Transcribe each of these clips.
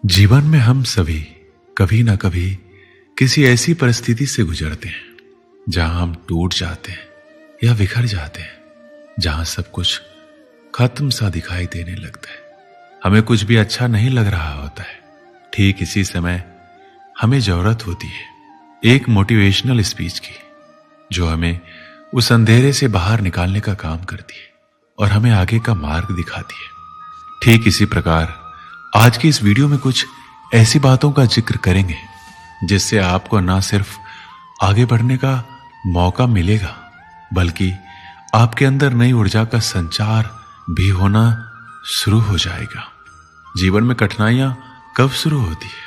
जीवन में हम सभी कभी ना कभी किसी ऐसी परिस्थिति से गुजरते हैं जहां हम टूट जाते हैं या बिखर जाते हैं, जहां सब कुछ खत्म सा दिखाई देने लगता है। हमें कुछ भी अच्छा नहीं लग रहा होता है। ठीक इसी समय हमें जरूरत होती है एक मोटिवेशनल स्पीच की, जो हमें उस अंधेरे से बाहर निकालने का काम करती है और हमें आगे का मार्ग दिखाती है। ठीक इसी प्रकार आज की इस वीडियो में कुछ ऐसी बातों का जिक्र करेंगे जिससे आपको ना सिर्फ आगे बढ़ने का मौका मिलेगा, बल्कि आपके अंदर नई ऊर्जा का संचार भी होना शुरू हो जाएगा। जीवन में कठिनाइयां कब शुरू होती है?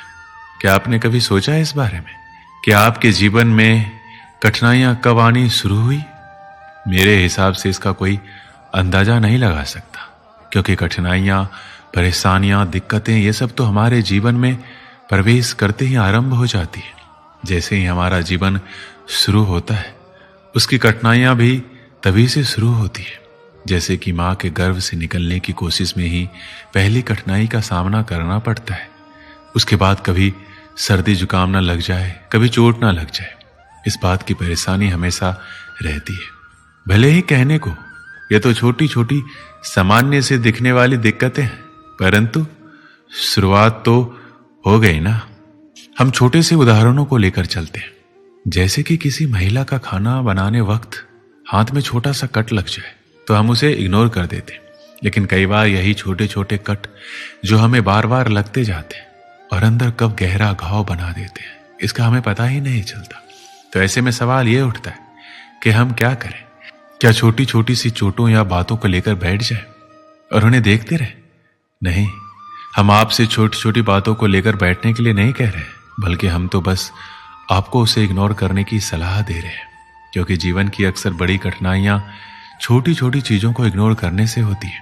क्या आपने कभी सोचा है इस बारे में कि आपके जीवन में कठिनाइयां कब आनी शुरू हुई? मेरे हिसाब से इसका कोई अंदाजा नहीं लगा सकता, क्योंकि कठिनाइयां, परेशानियां, दिक्कतें, ये सब तो हमारे जीवन में प्रवेश करते ही आरंभ हो जाती है। जैसे ही हमारा जीवन शुरू होता है, उसकी कठिनाइयां भी तभी से शुरू होती है। जैसे कि मां के गर्भ से निकलने की कोशिश में ही पहली कठिनाई का सामना करना पड़ता है। उसके बाद कभी सर्दी जुकाम ना लग जाए, कभी चोट ना लग जाए, इस बात की परेशानी हमेशा रहती है। भले ही कहने को ये तो छोटी छोटी सामान्य से दिखने वाली दिक्कतें हैं, परंतु शुरुआत तो हो गई ना। हम छोटे से उदाहरणों को लेकर चलते हैं। जैसे कि किसी महिला का खाना बनाने वक्त हाथ में छोटा सा कट लग जाए तो हम उसे इग्नोर कर देते, लेकिन कई बार यही छोटे छोटे कट जो हमें बार बार लगते जाते हैं और अंदर कब गहरा घाव बना देते हैं, इसका हमें पता ही नहीं चलता। तो ऐसे में सवाल ये उठता है कि हम क्या करें? क्या छोटी छोटी सी चोटों या बातों को लेकर बैठ जाए और उन्हें देखते रहे? नहीं, हम आपसे छोटी छोटी बातों को लेकर बैठने के लिए नहीं कह रहे, बल्कि हम तो बस आपको उसे इग्नोर करने की सलाह दे रहे हैं, क्योंकि जीवन की अक्सर बड़ी कठिनाइयां छोटी छोटी चीजों को इग्नोर करने से होती है,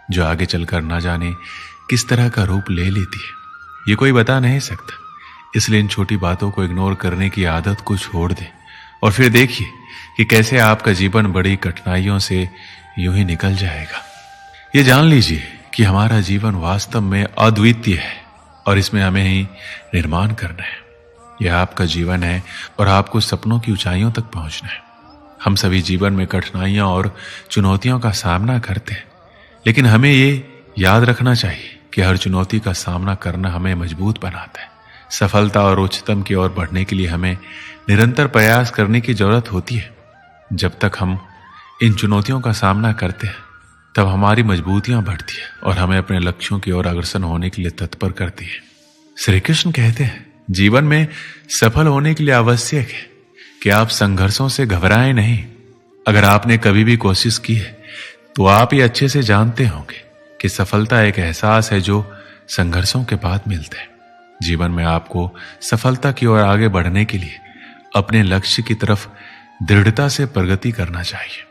जो आगे चलकर ना जाने किस तरह का रूप ले लेती है, ये कोई बता नहीं सकता। इसलिए इन छोटी बातों को इग्नोर करने की आदत को छोड़ दें और फिर देखिए कि कैसे आपका जीवन बड़ी कठिनाइयों से यूं ही निकल जाएगा। ये जान लीजिए कि हमारा जीवन वास्तव में अद्वितीय है और इसमें हमें ही निर्माण करना है। यह आपका जीवन है और आपको सपनों की ऊंचाइयों तक पहुंचना है। हम सभी जीवन में कठिनाइयां और चुनौतियों का सामना करते हैं, लेकिन हमें ये याद रखना चाहिए कि हर चुनौती का सामना करना हमें मजबूत बनाता है। सफलता और उच्चतम की ओर बढ़ने के लिए हमें निरंतर प्रयास करने की जरूरत होती है। जब तक हम इन चुनौतियों का सामना करते हैं, तब हमारी मजबूतियां बढ़ती है और हमें अपने लक्ष्यों की ओर अग्रसर होने के लिए तत्पर करती है। श्री कृष्ण कहते हैं, जीवन में सफल होने के लिए आवश्यक है कि आप संघर्षों से घबराएं नहीं। अगर आपने कभी भी कोशिश की है तो आप ये अच्छे से जानते होंगे कि सफलता एक एहसास है जो संघर्षों के बाद मिलता है। जीवन में आपको सफलता की ओर आगे बढ़ने के लिए अपने लक्ष्य की तरफ दृढ़ता से प्रगति करना चाहिए।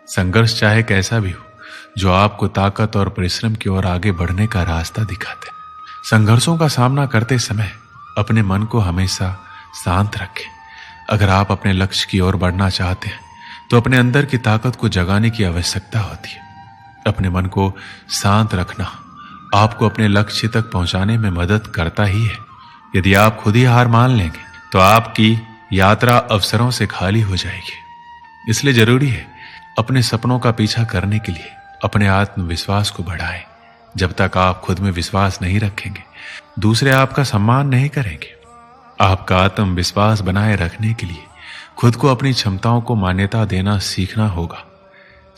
संघर्ष चाहे कैसा भी हो, जो आपको ताकत और परिश्रम की ओर आगे बढ़ने का रास्ता दिखाते हैं। संघर्षों का सामना करते समय अपने मन को हमेशा शांत रखें। अगर आप अपने लक्ष्य की ओर बढ़ना चाहते हैं तो अपने अंदर की ताकत को जगाने की आवश्यकता होती है। अपने मन को शांत रखना आपको अपने लक्ष्य तक पहुंचाने में मदद करता ही है। यदि आप खुद ही हार मान लेंगे तो आपकी यात्रा अवसरों से खाली हो जाएगी। इसलिए जरूरी है अपने सपनों का पीछा करने के लिए अपने आत्मविश्वास को बढ़ाएं। जब तक आप खुद में विश्वास नहीं रखेंगे, दूसरे आपका सम्मान नहीं करेंगे। आपका आत्मविश्वास बनाए रखने के लिए खुद को अपनी क्षमताओं को मान्यता देना सीखना होगा।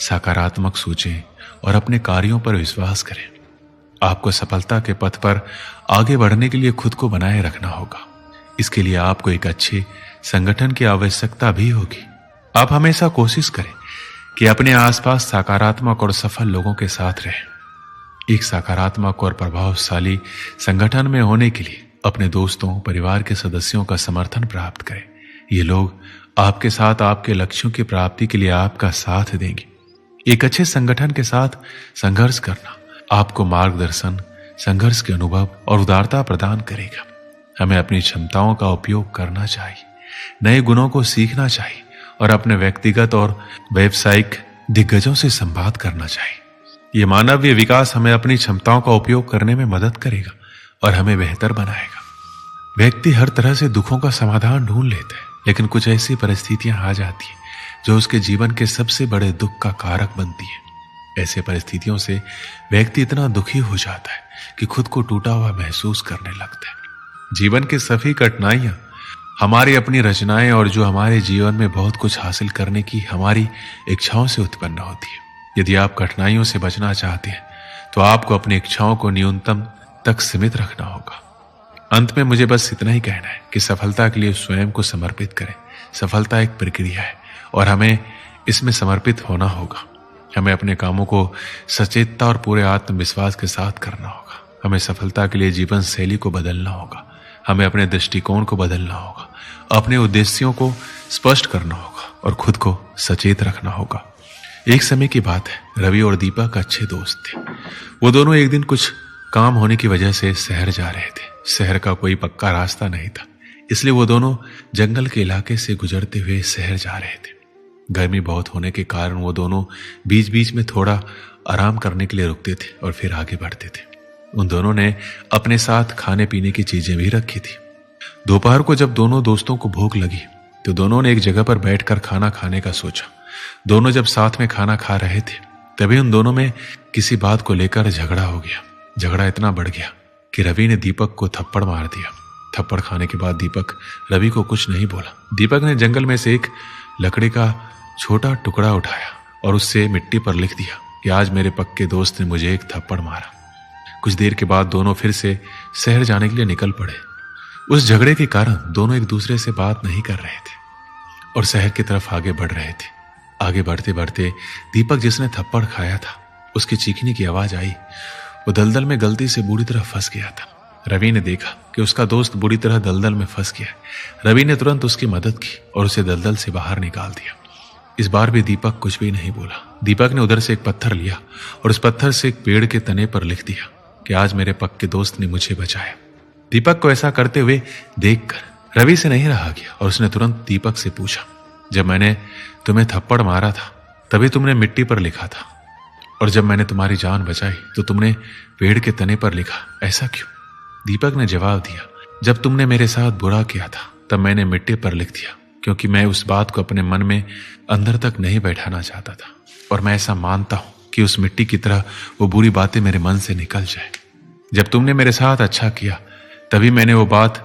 सकारात्मक सोचें और अपने कार्यों पर विश्वास करें। आपको सफलता के पथ पर आगे बढ़ने के लिए खुद को बनाए रखना होगा। इसके लिए आपको एक अच्छे संगठन की आवश्यकता भी होगी। आप हमेशा कोशिश करें कि अपने आसपास सकारात्मक और सफल लोगों के साथ रहें। एक सकारात्मक और प्रभावशाली संगठन में होने के लिए अपने दोस्तों, परिवार के सदस्यों का समर्थन प्राप्त करें। ये लोग आपके साथ आपके लक्ष्यों की प्राप्ति के लिए आपका साथ देंगे। एक अच्छे संगठन के साथ संघर्ष करना आपको मार्गदर्शन, संघर्ष के अनुभव और उदारता प्रदान करेगा। हमें अपनी क्षमताओं का उपयोग करना चाहिए, नए गुणों को सीखना चाहिए और अपने व्यक्तिगत और व्यावसायिक दिग्गजों से संवाद करना चाहिए। ये मानवीय विकास हमें अपनी क्षमताओं का उपयोग करने में मदद करेगा और हमें बेहतर बनाएगा। व्यक्ति हर तरह से दुखों का समाधान ढूंढ लेता है, लेकिन कुछ ऐसी परिस्थितियां आ जाती हैं जो उसके जीवन के सबसे बड़े दुख का कारक बनती है। ऐसे परिस्थितियों से व्यक्ति इतना दुखी हो जाता है कि खुद को टूटा हुआ महसूस करने लगता है। जीवन की सभी कठिनाइयां हमारी अपनी रचनाएं और जो हमारे जीवन में बहुत कुछ हासिल करने की हमारी इच्छाओं से उत्पन्न होती है। यदि आप कठिनाइयों से बचना चाहते हैं तो आपको अपनी इच्छाओं को न्यूनतम तक सीमित रखना होगा। अंत में मुझे बस इतना ही कहना है कि सफलता के लिए स्वयं को समर्पित करें। सफलता एक प्रक्रिया है और हमें इसमें समर्पित होना होगा। हमें अपने कामों को सचेतता और पूरे आत्मविश्वास के साथ करना होगा। हमें सफलता के लिए जीवन शैली को बदलना होगा। हमें अपने दृष्टिकोण को बदलना होगा, अपने उद्देश्यों को स्पष्ट करना होगा और खुद को सचेत रखना होगा। एक समय की बात है, रवि और दीपक अच्छे दोस्त थे। वो दोनों एक दिन कुछ काम होने की वजह से शहर जा रहे थे। शहर का कोई पक्का रास्ता नहीं था, इसलिए वो दोनों जंगल के इलाके से गुजरते हुए शहर जा रहे थे। गर्मी बहुत होने के कारण वो दोनों बीच बीच में थोड़ा आराम करने के लिए रुकते थे और फिर आगे बढ़ते थे। उन दोनों ने अपने साथ खाने पीने की चीजें भी रखी थी। दोपहर को जब दोनों दोस्तों को भूख लगी तो दोनों ने एक जगह पर बैठकर खाना खाने का सोचा। दोनों जब साथ में खाना खा रहे थे तभी उन दोनों में किसी बात को लेकर झगड़ा हो गया। झगड़ा इतना बढ़ गया कि रवि ने दीपक को थप्पड़ मार दिया। थप्पड़ खाने के बाद दीपक रवि को कुछ नहीं बोला। दीपक ने जंगल में से एक लकड़ी का छोटा टुकड़ा उठाया और उससे मिट्टी पर लिख दिया कि आज मेरे पक्के दोस्त ने मुझे एक थप्पड़ मारा। कुछ देर के बाद दोनों फिर से शहर जाने के लिए निकल पड़े। उस झगड़े के कारण दोनों एक दूसरे से बात नहीं कर रहे थे और शहर की तरफ आगे बढ़ रहे थे। आगे बढ़ते बढ़ते दीपक जिसने थप्पड़ खाया था उसकी चीखने की आवाज आई। वो दलदल में गलती से बुरी तरह फंस गया था। रवि ने देखा कि उसका दोस्त बुरी तरह दलदल में फंस गया। रवि ने तुरंत उसकी मदद की और उसे दलदल से बाहर निकाल दिया। इस बार भी दीपक कुछ भी नहीं बोला। दीपक ने उधर से एक पत्थर लिया और उस पत्थर से एक पेड़ के तने पर लिख दिया कि आज मेरे पक्के दोस्त ने मुझे बचाया। दीपक को ऐसा करते हुए देखकर रवि से नहीं रहा गया और उसने तुरंत दीपक से पूछा, जब मैंने तुम्हें थप्पड़ मारा था तभी तुमने मिट्टी पर लिखा था और जब मैंने तुम्हारी जान बचाई तो तुमने पेड़ के तने पर लिखा, ऐसा क्यों? दीपक ने जवाब दिया, जब तुमने मेरे साथ बुरा किया था तब मैंने मिट्टी पर लिख दिया क्योंकि मैं उस बात को अपने मन में अंदर तक नहीं बैठाना चाहता था और मैं ऐसा मानता हूं कि उस मिट्टी की तरह वो बुरी बातें मेरे मन से निकल जाए। जब तुमने मेरे साथ अच्छा किया तभी मैंने वो बात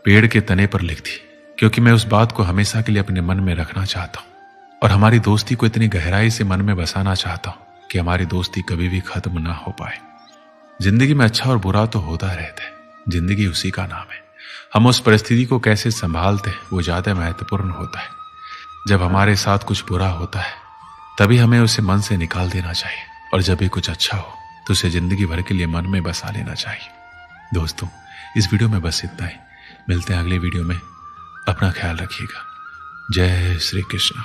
पेड़ के तने पर लिख दी क्योंकि मैं उस बात को हमेशा के लिए अपने मन में रखना चाहता हूं और हमारी दोस्ती को इतनी गहराई से मन में बसाना चाहता हूं कि हमारी दोस्ती कभी भी खत्म ना हो पाए। जिंदगी में अच्छा और बुरा तो होता रहता है, जिंदगी उसी का नाम है। हम उस परिस्थिति को कैसे संभालते हैं वो ज्यादा महत्वपूर्ण होता है। जब हमारे साथ कुछ बुरा होता है तभी हमें उसे मन से निकाल देना चाहिए और जब भी कुछ अच्छा हो तो उसे जिंदगी भर के लिए मन में बसा लेना चाहिए। दोस्तों, इस वीडियो में बस इतना ही। मिलते हैं अगले वीडियो में। अपना ख्याल रखिएगा। जय श्री कृष्ण।